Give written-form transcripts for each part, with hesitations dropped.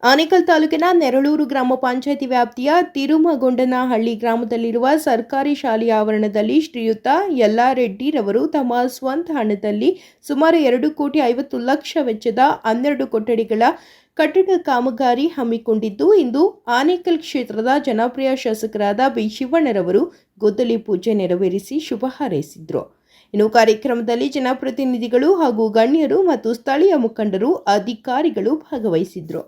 ಆನೇಕಲ್ ತಾಲೂಕಿನ ನೆರಳೂರು ಗ್ರಾಮ ಪಂಚಾಯಿತಿ ವ್ಯಾಪ್ತಿಯ ತಿರುಮಗೊಂಡನಹಳ್ಳಿ ಗ್ರಾಮದಲ್ಲಿರುವ ಸರ್ಕಾರಿ ಶಾಲೆಯ ಆವರಣದಲ್ಲಿ ಶ್ರೀಯುತ ಯಲ್ಲಾರೆಡ್ಡಿರವರು ತಮ್ಮ ಸ್ವಂತ ಹಣದಲ್ಲಿ ಸುಮಾರು 2,50,00,000 ವೆಚ್ಚದ 12 ಕೊಠಡಿಗಳ ಕಟ್ಟಡ ಕಾಮಗಾರಿ ಹಮ್ಮಿಕೊಂಡಿದ್ದು, ಇಂದು ಆನೇಕಲ್ ಕ್ಷೇತ್ರದ ಜನಪ್ರಿಯ ಶಾಸಕರಾದ ಬಿ ಶಿವಣ್ಣರವರು ಗುದ್ದಲಿ ಪೂಜೆ ನೆರವೇರಿಸಿ ಶುಭ ಹಾರೈಸಿದರು. ಇನ್ನು ಕಾರ್ಯಕ್ರಮದಲ್ಲಿ ಜನಪ್ರತಿನಿಧಿಗಳು ಹಾಗೂ ಗಣ್ಯರು ಮತ್ತು ಸ್ಥಳೀಯ ಮುಖಂಡರು, ಅಧಿಕಾರಿಗಳು ಭಾಗವಹಿಸಿದ್ರು.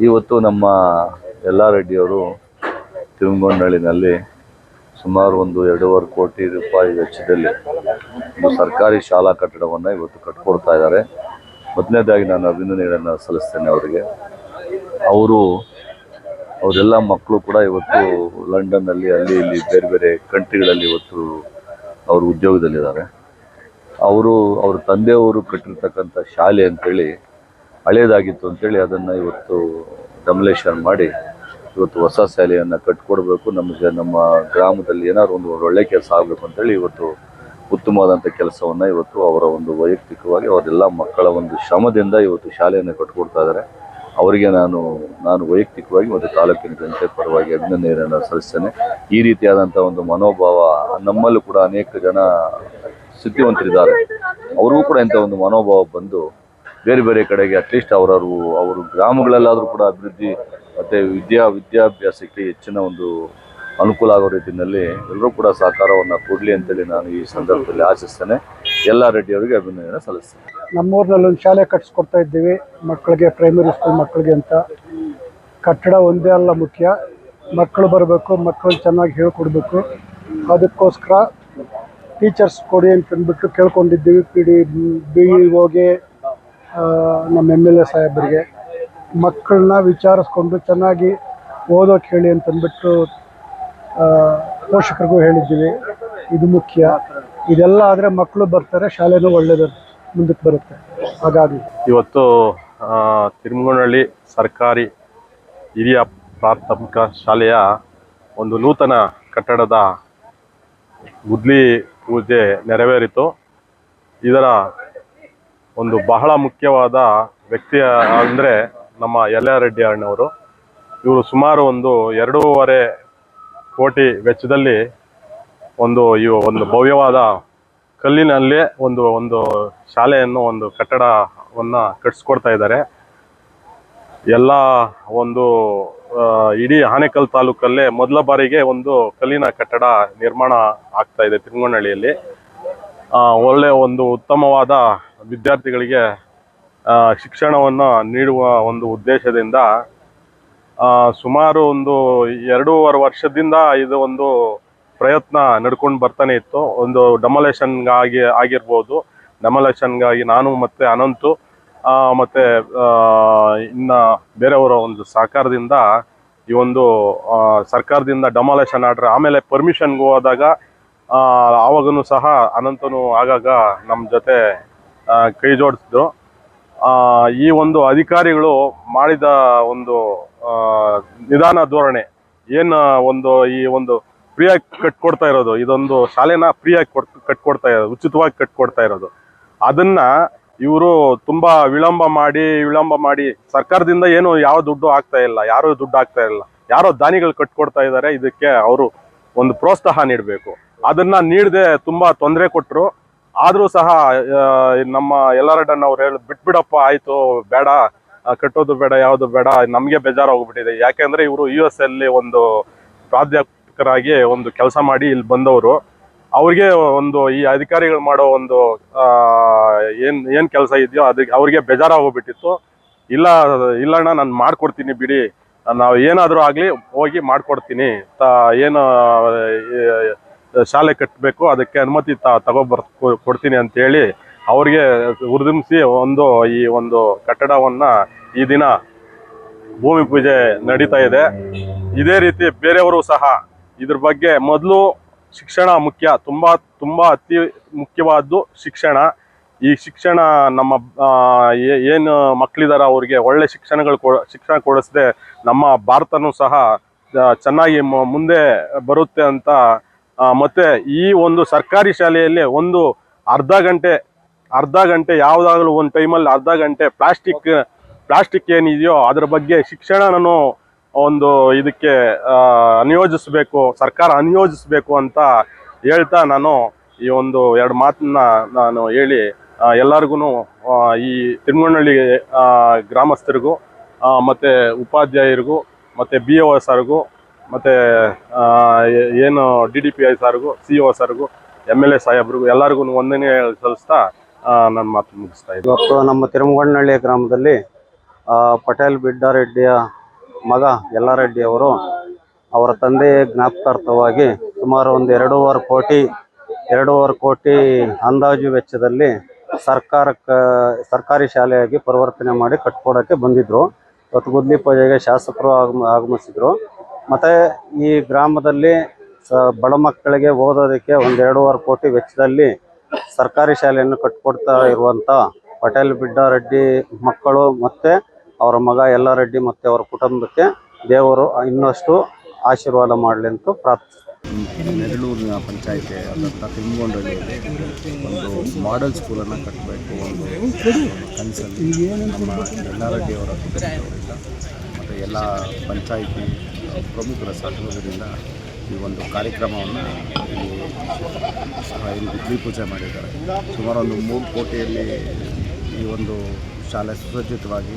ಇವತ್ತು ನಮ್ಮ ಯಲ್ಲಾರೆಡ್ಡಿಯವರು ತಿರುಮಗೊಂಡನಹಳ್ಳಿನಲ್ಲಿ ಸುಮಾರು ಒಂದು 2.5 ಕೋಟಿ ರೂಪಾಯಿ ವೆಚ್ಚದಲ್ಲಿ ಒಂದು ಸರ್ಕಾರಿ ಶಾಲಾ ಕಟ್ಟಡವನ್ನು ಇವತ್ತು ಕಟ್ಕೊಡ್ತಾ ಇದ್ದಾರೆ. ಮೊದಲನೇದಾಗಿ ನಾನು ಅಭಿನಂದನೆಗಳನ್ನು ಸಲ್ಲಿಸ್ತೇನೆ ಅವರಿಗೆ. ಅವರೆಲ್ಲ ಮಕ್ಕಳು ಕೂಡ ಇವತ್ತು ಲಂಡನ್ನಲ್ಲಿ ಅಲ್ಲಿ ಇಲ್ಲಿ ಬೇರೆ ಬೇರೆ ಕಂಟ್ರಿಗಳಲ್ಲಿ ಇವತ್ತು ಅವರು ಉದ್ಯೋಗದಲ್ಲಿದ್ದಾರೆ. ಅವ್ರ ತಂದೆಯವರು ಕಟ್ಟಿರ್ತಕ್ಕಂಥ ಶಾಲೆ ಅಂತೇಳಿ ಹಳೇದಾಗಿತ್ತು ಅಂತೇಳಿ ಅದನ್ನು ಇವತ್ತು ಡೆಮೊಲಿಷನ್ ಮಾಡಿ ಇವತ್ತು ಹೊಸ ಶಾಲೆಯನ್ನು ಕಟ್ಕೊಡ್ಬೇಕು, ನಮ್ಮ ಗ್ರಾಮದಲ್ಲಿ ಏನಾದ್ರು ಒಂದು ಒಳ್ಳೆ ಕೆಲಸ ಆಗಬೇಕು ಅಂತೇಳಿ ಇವತ್ತು ಉತ್ತಮವಾದಂಥ ಕೆಲಸವನ್ನು ಇವತ್ತು ಅವರ ಒಂದು ವೈಯಕ್ತಿಕವಾಗಿ ಅವರೆಲ್ಲ ಮಕ್ಕಳ ಒಂದು ಶ್ರಮದಿಂದ ಇವತ್ತು ಶಾಲೆಯನ್ನು ಕಟ್ಕೊಡ್ತಾ ಇದ್ದಾರೆ. ಅವರಿಗೆ ನಾನು ವೈಯಕ್ತಿಕವಾಗಿ ಮತ್ತು ತಾಲೂಕಿನ ಜನತೆ ಪರವಾಗಿ ಅಭಿನಂದನೆಯನ್ನು ಸಲ್ಲಿಸ್ತೇನೆ. ಈ ರೀತಿಯಾದಂಥ ಒಂದು ಮನೋಭಾವ ನಮ್ಮಲ್ಲೂ ಕೂಡ ಅನೇಕ ಜನ ಸ್ಥಿತಿವಂತರಿದ್ದಾರೆ. ಅವ್ರಿಗೂ ಕೂಡ ಇಂಥ ಒಂದು ಮನೋಭಾವ ಬಂದು ಬೇರೆ ಬೇರೆ ಕಡೆಗೆ ಅಟ್ಲೀಸ್ಟ್ ಅವರು ಗ್ರಾಮಗಳಲ್ಲಾದರೂ ಕೂಡ ಅಭಿವೃದ್ಧಿ ಮತ್ತು ವಿದ್ಯಾಭ್ಯಾಸಕ್ಕೆ ಹೆಚ್ಚಿನ ಒಂದು ಅನುಕೂಲ ಆಗೋ ರೀತಿಯಲ್ಲಿ ಎಲ್ಲರೂ ಕೂಡ ಸಹಕಾರವನ್ನು ಕೊಡಲಿ ಅಂತೇಳಿ ನಾನು ಈ ಸಂದರ್ಭದಲ್ಲಿ ಆಶಿಸ್ತೇನೆ. ಎಲ್ಲ ರೆಡ್ಡಿ ಅವರಿಗೆ ಅಭಿನಂದನೆ ಸಲ್ಲಿಸ್ತೇನೆ. ನಮ್ಮೂರಿನಲ್ಲಿ ಒಂದು ಶಾಲೆ ಕಟ್ಸ್ಕೊಡ್ತಾ ಇದ್ದೀವಿ ಮಕ್ಕಳಿಗೆ, ಪ್ರೈಮರಿ ಸ್ಕೂಲ್ ಮಕ್ಕಳಿಗೆ ಅಂತ. ಕಟ್ಟಡ ಒಂದೇ ಅಲ್ಲ ಮುಖ್ಯ, ಮಕ್ಕಳು ಬರಬೇಕು, ಮಕ್ಕಳು ಚೆನ್ನಾಗಿ ಹೇಳ್ಕೊಡ್ಬೇಕು. ಅದಕ್ಕೋಸ್ಕರ ಟೀಚರ್ಸ್ ಕೊಡಿ ಅಂತಂದ್ಬಿಟ್ಟು ಕೇಳ್ಕೊಂಡಿದ್ದೀವಿ. BEOಗೆ, ನಮ್ಮ MLA ಸಾಹೇಬರಿಗೆ ಮಕ್ಕಳನ್ನ ವಿಚಾರಿಸ್ಕೊಂಡು ಚೆನ್ನಾಗಿ ಓದೋಕೆ ಹೇಳಿ ಅಂತಂದ್ಬಿಟ್ಟು ಪೋಷಕರಿಗೂ ಹೇಳಿದ್ದೀವಿ. ಇದು ಮುಖ್ಯ. ಇದೆಲ್ಲ ಆದರೆ ಮಕ್ಕಳು ಬರ್ತಾರೆ, ಶಾಲೆನೂ ಒಳ್ಳೆಯದು ಮುಂದಕ್ಕೆ ಬರುತ್ತೆ. ಹಾಗಾಗಿ ಇವತ್ತು ತಿರುಮಗೊಂಡನಹಳ್ಳಿ ಸರ್ಕಾರಿ ಹಿರಿಯ ಪ್ರಾಥಮಿಕ ಶಾಲೆಯ ಒಂದು ನೂತನ ಕಟ್ಟಡದ ಗುದ್ಲಿ ಪೂಜೆ ನೆರವೇರಿತು. ಇದರ ಒಂದು ಬಹಳ ಮುಖ್ಯವಾದ ವ್ಯಕ್ತಿ ಅಂದರೆ ನಮ್ಮ ಯಲ್ಲಾರೆಡ್ಡಿ ಅಣ್ಣವರು. ಇವರು ಸುಮಾರು ಒಂದು 2.5 ಕೋಟಿ ವೆಚ್ಚದಲ್ಲಿ ಒಂದು ಭವ್ಯವಾದ ಕಲ್ಲಿನಲ್ಲೇ ಒಂದು ಶಾಲೆಯನ್ನು, ಒಂದು ಕಟ್ಟಡವನ್ನು ಕಟ್ಟಿಸ್ಕೊಡ್ತಾ ಇದ್ದಾರೆ. ಎಲ್ಲ ಒಂದು ಇಡೀ ಆನೇಕಲ್ ತಾಲೂಕಲ್ಲೇ ಮೊದಲ ಬಾರಿಗೆ ಒಂದು ಕಲ್ಲಿನ ಕಟ್ಟಡ ನಿರ್ಮಾಣ ಆಗ್ತಾ ಇದೆ ತಿರುಮಗೊಂಡನಹಳ್ಳಿಯಲ್ಲಿ. ಒಳ್ಳೆ ಒಂದು ಉತ್ತಮವಾದ ವಿದ್ಯಾರ್ಥಿಗಳಿಗೆ ಶಿಕ್ಷಣವನ್ನು ನೀಡುವ ಒಂದು ಉದ್ದೇಶದಿಂದ ಸುಮಾರು ಒಂದು 2.5 ವರ್ಷದಿಂದ ಇದು ಒಂದು ಪ್ರಯತ್ನ ನಡ್ಕೊಂಡು ಬರ್ತಾನೆ ಇತ್ತು. ಒಂದು ಆಗಿರ್ಬೋದು, ಡೆಮಾಲೇಷನ್ಗಾಗಿ ನಾನು ಮತ್ತು ಅನಂತು ಮತ್ತು ಇನ್ನು ಬೇರೆಯವರ ಒಂದು ಸಹಕಾರದಿಂದ ಈ ಒಂದು ಸರ್ಕಾರದಿಂದ ಡೆಮಾಲೇಷನ್ ಆರ್ಡ್ರ್, ಆಮೇಲೆ ಪರ್ಮಿಷನ್ಗೆ ಹೋದಾಗ ಆವಾಗೂ ಸಹ ಅನಂತನು ಆಗಾಗ ನಮ್ಮ ಜೊತೆ ಕೈ ಜೋಡಿಸಿದ್ರು. ಈ ಒಂದು ಅಧಿಕಾರಿಗಳು ಮಾಡಿದ ಒಂದು ನಿಧಾನ ಧೋರಣೆ ಏನು ಈ ಒಂದು ಫ್ರೀಯಾಗಿ ಕಟ್ಕೊಡ್ತಾ ಇರೋದು, ಇದೊಂದು ಶಾಲೆನ ಫ್ರೀಯಾಗಿ ಕಟ್ಕೊಡ್ತಾ ಇರೋದು, ಉಚಿತವಾಗಿ ಕಟ್ಕೊಡ್ತಾ ಇರೋದು, ಅದನ್ನು ಇವರು ತುಂಬ ವಿಳಂಬ ಮಾಡಿ ಸರ್ಕಾರದಿಂದ ಏನು ಯಾವ ದುಡ್ಡು ಆಗ್ತಾ ಇಲ್ಲ, ಯಾರೂ ದುಡ್ಡು ಆಗ್ತಾ ಇಲ್ಲ, ಯಾರೋ ದಾನಿಗಳು ಕಟ್ಕೊಡ್ತಾ ಇದ್ದಾರೆ. ಇದಕ್ಕೆ ಅವರು ಒಂದು ಪ್ರೋತ್ಸಾಹ ನೀಡಬೇಕು. ಅದನ್ನು ನೀಡದೆ ತುಂಬ ತೊಂದರೆ ಕೊಟ್ಟರು. ಆದರೂ ಸಹ ನಮ್ಮ ಯಲ್ಲಾರೆಡ್ಡನವ್ರು ಬಿಟ್ಬಿಡಪ್ಪ, ಆಯಿತು, ಬೇಡ, ಕಟ್ಟೋದು ಬೇಡ, ಯಾವುದು ಬೇಡ, ನಮಗೆ ಬೇಜಾರಾಗೋಗ್ಬಿಟ್ಟಿದೆ. ಯಾಕೆಂದರೆ ಇವರು US ಅಲ್ಲಿ ಒಂದು ಪ್ರಾಧ್ಯಾಪಕರಾಗಿ ಒಂದು ಕೆಲಸ ಮಾಡಿ ಇಲ್ಲಿ ಬಂದವರು. ಅವ್ರಿಗೆ ಒಂದು ಈ ಅಧಿಕಾರಿಗಳು ಮಾಡೋ ಒಂದು ಏನು ಕೆಲಸ ಇದೆಯೋ ಅದಕ್ಕೆ ಅವ್ರಿಗೆ ಬೇಜಾರಾಗೋಗ್ಬಿಟ್ಟಿತ್ತು. ಇಲ್ಲಣ್ಣ, ನಾನು ಮಾಡಿಕೊಡ್ತೀನಿ ಬಿಡಿ, ನಾವು ಏನಾದರೂ ಆಗಲಿ ಹೋಗಿ ಮಾಡಿಕೊಡ್ತೀನಿ, ಏನು ಶಾಲೆ ಕಟ್ಟಬೇಕು ಅದಕ್ಕೆ ಅನುಮತಿ ಕೊಡ್ತೀನಿ ಅಂತೇಳಿ ಅವ್ರಿಗೆ ಹುರಿದುಂಬಿಸಿ ಈ ಒಂದು ಕಟ್ಟಡವನ್ನು ಈ ದಿನ ಭೂಮಿ ಪೂಜೆ ನಡೀತಾ ಇದೆ. ಇದೇ ರೀತಿ ಬೇರೆಯವರು ಸಹ ಇದ್ರ ಬಗ್ಗೆ ಮೊದಲು ಶಿಕ್ಷಣ ಮುಖ್ಯ, ತುಂಬ ಅತಿ ಮುಖ್ಯವಾದ್ದು ಶಿಕ್ಷಣ. ಈ ಶಿಕ್ಷಣ ನಮ್ಮ ಏನು ಮಕ್ಕಳಿದಾರ ಅವ್ರಿಗೆ ಒಳ್ಳೆ ಶಿಕ್ಷಣ ಕೊಡಿಸದೆ ನಮ್ಮ ಭಾರತನೂ ಸಹ ಚೆನ್ನಾಗಿ ಮುಂದೆ ಬರುತ್ತೆ ಅಂತ. ಮತ್ತು ಈ ಒಂದು ಸರ್ಕಾರಿ ಶಾಲೆಯಲ್ಲಿ ಒಂದು ಅರ್ಧ ಗಂಟೆ ಯಾವುದಾಗಲೂ ಒಂದು ಟೈಮಲ್ಲಿ ಅರ್ಧ ಗಂಟೆ ಪ್ಲಾಸ್ಟಿಕ್ ಏನಿದೆಯೋ ಅದ್ರ ಬಗ್ಗೆ ಶಿಕ್ಷಣನೂ ಒಂದು ಇದಕ್ಕೆ ಸರ್ಕಾರ ಅನಿಯೋಜಿಸಬೇಕು ಅಂತ ಹೇಳ್ತಾ ನಾನು ಈ ಒಂದು 2 ಮಾತನ್ನ ನಾನು ಹೇಳಿ ಎಲ್ಲರಿಗೂ, ಈ ತಿರುಮಗೊಂಡನಹಳ್ಳಿ ಗ್ರಾಮಸ್ಥರಿಗೂ ಮತ್ತು ಉಪಾಧ್ಯಾಯರಿಗೂ ಮತ್ತು BO ಸರ್ಗೂ ಮತ್ತು ಏನು DDPI ಸರ್ಗೂ, CO ಸರ್ಗೂ, MLA ಸಾಹೇಬ್ರಿಗೂ ಎಲ್ಲರಿಗೂ ವಂದನೆ ಸಲ್ಲಿಸ್ತಾ ನನ್ನ ಮಾತು ಮುಗಿಸ್ತಾ ಇದ್ದೀನಿ. ಇವತ್ತು ನಮ್ಮ ತಿರುಮಗೊಂಡನಹಳ್ಳಿ ಗ್ರಾಮದಲ್ಲಿ ಪಟೇಲ್ ಬಿಡ್ಡಾರೆಡ್ಡಿಯ ಮಗ ಯಲ್ಲಾರೆಡ್ಡಿ ಅವರು ಅವರ ತಂದೆಯ ಜ್ಞಾಪಕಾರ್ಥವಾಗಿ ಸುಮಾರು ಒಂದು 2.5 ಕೋಟಿ ಅಂದಾಜು ವೆಚ್ಚದಲ್ಲಿ ಸರ್ಕಾರಿ ಶಾಲೆಯಾಗಿ ಪರಿವರ್ತನೆ ಮಾಡಿ ಕಟ್ಕೊಡೋಕ್ಕೆ ಬಂದಿದ್ದರು. ಇವತ್ತು ಗುದ್ಲಿ ಪೂಜೆಗೆ ಶಾಸಕರು ಆಗಮಿಸಿದ್ರು. ಮತ್ತು ಈ ಗ್ರಾಮದಲ್ಲಿ ಬಡ ಮಕ್ಕಳಿಗೆ ಓದೋದಕ್ಕೆ ಒಂದು 2.5 ಕೋಟಿ ವೆಚ್ಚದಲ್ಲಿ ಸರ್ಕಾರಿ ಶಾಲೆಯನ್ನು ಕಟ್ಕೊಡ್ತಾ ಇರುವಂಥ ಪಟೇಲ್ ಬಿಡ್ಡಾರೆಡ್ಡಿ ಮಕ್ಕಳು ಮತ್ತು ಅವರ ಮಗ ಯಲ್ಲಾರೆಡ್ಡಿ ಮತ್ತು ಅವರ ಕುಟುಂಬಕ್ಕೆ ದೇವರು ಇನ್ನಷ್ಟು ಆಶೀರ್ವಾದ ಮಾಡಲಿ ಅಂತ ಪ್ರಾರ್ಥಿಸ್ತೀನಿ. ನೆರಳೂರಿನ ಪಂಚಾಯಿತಿ ಆದಂಥ ತಿರುಮಗೊಂಡನಹಳ್ಳಿಯಲ್ಲಿ ಒಂದು ಮಾಡೆಲ್ ಸ್ಕೂಲನ್ನು ಕಟ್ಟಬೇಕು ಒಂದು ಕನಸಲ್ಲಿ ನಮ್ಮ ಯಲ್ಲಾರೆಡ್ಡಿ ಅವರ ಕುಟುಂಬದವರಿಂದ ಮತ್ತು ಎಲ್ಲ ಪಂಚಾಯಿತಿ ಪ್ರಮುಖರ ಸಹಯೋಗದಿಂದ ಈ ಒಂದು ಕಾರ್ಯಕ್ರಮವನ್ನು ಇಲ್ಲಿ ಗುದ್ಲಿ ಪೂಜೆ ಮಾಡಿದ್ದಾರೆ. ಸುಮಾರು ಒಂದು 3 ಕೋಟಿಯಲ್ಲಿ ಈ ಒಂದು ಶಾಲೆ ಸುಸಜ್ಜಿತವಾಗಿ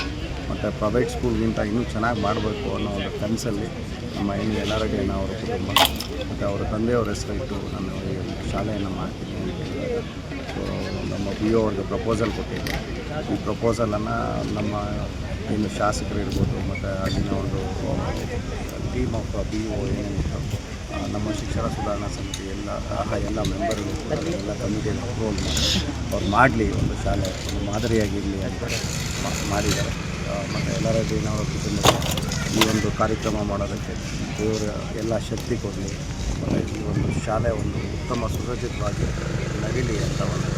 ಮತ್ತು ಪ್ರೈವೇಟ್ ಸ್ಕೂಲ್ಗಿಂತ ಇನ್ನೂ ಚೆನ್ನಾಗಿ ಮಾಡಬೇಕು ಅನ್ನೋ ಒಂದು ಕನಸಲ್ಲಿ ನಮ್ಮ ಏನು ಎಲ್ಲರಿಗೆ ಅವರ ಕುಟುಂಬ ಮತ್ತು ಅವರ ತಂದೆಯವರ ಹೆಸರಿಟ್ಟು ನಾನು ಈ ಶಾಲೆಯನ್ನು ಮಾಡ್ತೀನಿ ಅಂತ ಹೇಳಿದ್ದಾರೆ. ಸೊ ನಮ್ಮ ಬಿ ಒ ಅವ್ರಿಗೆ ಪ್ರಪೋಸಲ್ ಕೊಟ್ಟಿದ್ದೆ. ಈ ಪ್ರಪೋಸಲನ್ನು ನಮ್ಮ ಏನು ಶಾಸಕರು ಇರ್ಬೋದು ಮತ್ತು ಅಲ್ಲಿನ ಒಂದು ಟೀಮ್ ಆಫ್ ಬಿ ಒ ಏನೇನಿತ್ತು ನಮ್ಮ ಶಿಕ್ಷಣ ಸುಧಾರಣಾ ಸಮಿತಿ ಎಲ್ಲ ಮೆಂಬರ್ಗಳು ಎಲ್ಲ ಕಮಿಟಿಯನ್ನು ಅಪ್ರೂವಲ್ ಮಾಡಿ ಅವ್ರು ಮಾಡಲಿ ಒಂದು ಶಾಲೆ ಒಂದು ಮಾದರಿಯಾಗಿರಲಿ ಅಂತ ಮಾಡಿದ್ದಾರೆ. ಮತ್ತು ಎಲ್ಲರ ಅವರ ಕುಟುಂಬಕ್ಕೆ ಈ ಒಂದು ಕಾರ್ಯಕ್ರಮ ಮಾಡೋದಕ್ಕೆ ದೇವರ ಎಲ್ಲ ಶಕ್ತಿ ಕೊಡಲಿ ಮತ್ತು ಈ ಒಂದು ಶಾಲೆ ಒಂದು ಉತ್ತಮ ಸುಸಜ್ಜಿತವಾಗಿ ನಡೀಲಿ ಅಂತ ಒಂದು